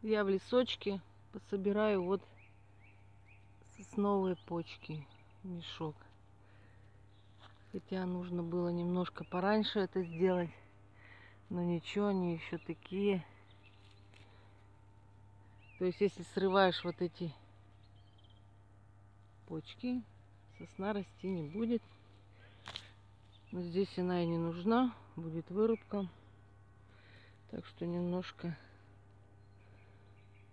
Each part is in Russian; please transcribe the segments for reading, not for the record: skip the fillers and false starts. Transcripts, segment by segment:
Я в лесочке пособираю вот сосновые почки в мешок. Хотя нужно было немножко пораньше это сделать. Но ничего, они еще такие. То есть, если срываешь вот эти почки, сосна расти не будет. Но здесь она и не нужна, будет вырубка. Так что немножко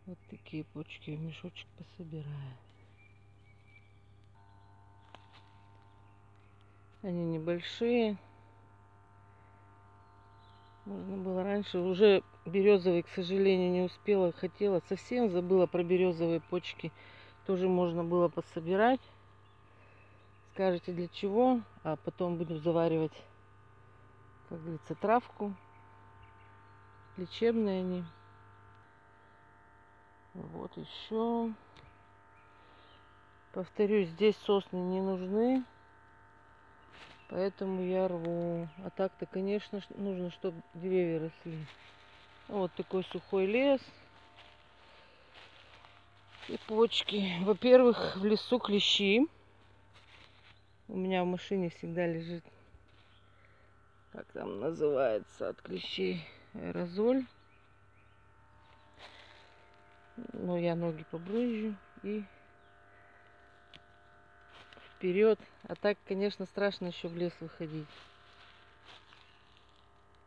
вот такие почки в мешочек пособираю. Они небольшие. Можно было раньше. Уже березовый, к сожалению, не успела. Хотела. Совсем забыла про березовые почки. Тоже можно было пособирать. Скажете, для чего? А потом буду заваривать, как говорится, травку. Лечебные они. Вот еще. Повторюсь, здесь сосны не нужны. Поэтому я рву. А так-то, конечно, нужно, чтобы деревья росли. Вот такой сухой лес. И почки. Во-первых, в лесу клещи. У меня в машине всегда лежит, как там называется, от клещей аэрозоль. Но я ноги побрызжу и вперед. А так, конечно, страшно еще в лес выходить.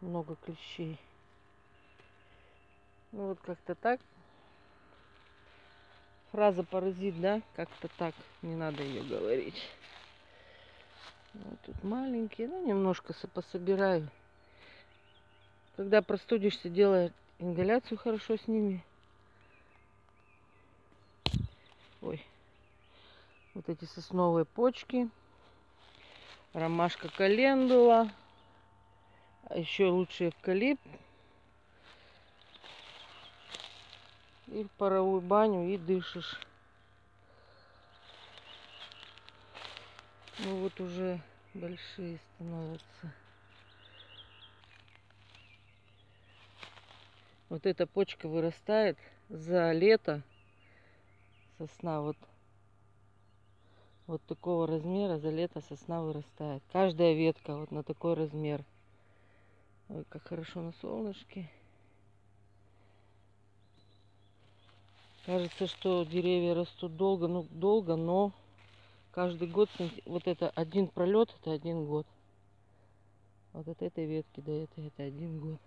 Много клещей. Ну вот как-то так. Фраза паразит, да? Как-то так. Не надо ее говорить. Вот тут маленькие. Ну, немножко пособираю. Когда простудишься, делай ингаляцию хорошо с ними. Ой. Вот эти сосновые почки. Ромашка календула. А еще лучше эвкалипт. И в паровую баню и дышишь. Ну вот уже большие становятся. Вот эта почка вырастает за лето. Сосна вот такого размера за лето сосна вырастает. Каждая ветка вот на такой размер. Ой, как хорошо на солнышке. Кажется, что деревья растут долго, ну долго, но каждый год вот это один пролет, это 1 год. Вот от этой ветки до этой это 1 год.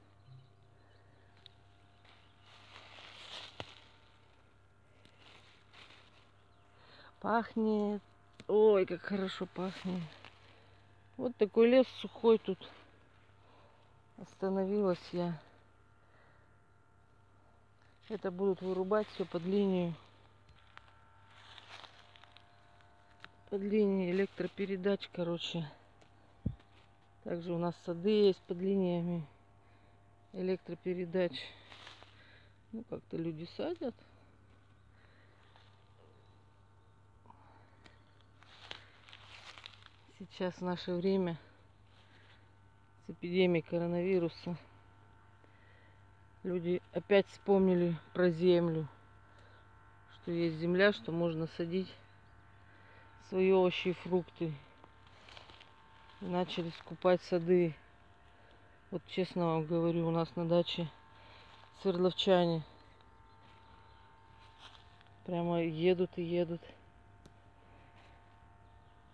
Пахнет. Ой, как хорошо пахнет. Вот такой лес сухой тут. Остановилась я. Это будут вырубать все под линию. Под линией электропередач, короче. Также у нас сады есть под линиями электропередач. Ну, как-то люди садят. Сейчас в наше время с эпидемией коронавируса люди опять вспомнили про землю. Что есть земля, что можно садить свои овощи и фрукты. И начали скупать сады. Вот честно вам говорю, у нас на даче свердловчане прямо едут и едут.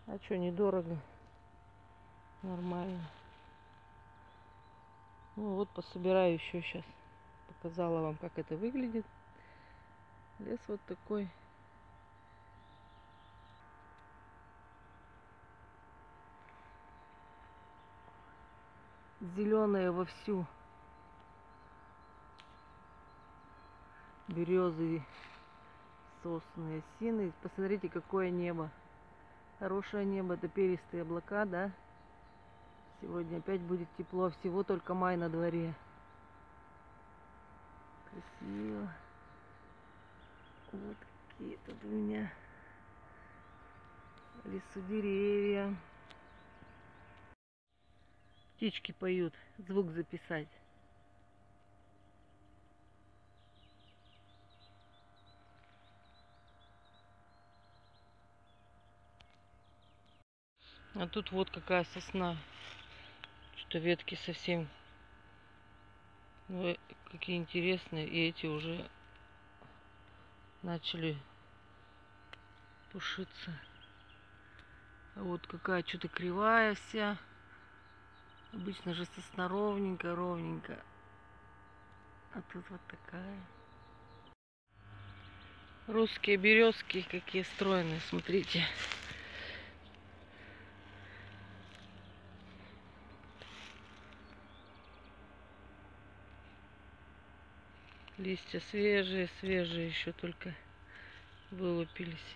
А что, недорого? Нормально. Ну вот, пособираю еще сейчас. Показала вам, как это выглядит. Лес вот такой. Зеленые вовсю. Березы, сосны, осины. Посмотрите, какое небо. Хорошее небо, это перистые облака, да? Сегодня опять будет тепло. Всего только май на дворе. Красиво. Вот какие тут у меня в лесу деревья. Птички поют. Звук записать. А тут вот какая сосна. Что-то ветки совсем, ну, какие интересные. И эти уже начали пушиться. А вот какая что-то кривая вся. Обычно же сосна ровненько, ровненько. А тут вот такая. Русские березки какие стройные, смотрите. Листья свежие, свежие, еще только вылупились.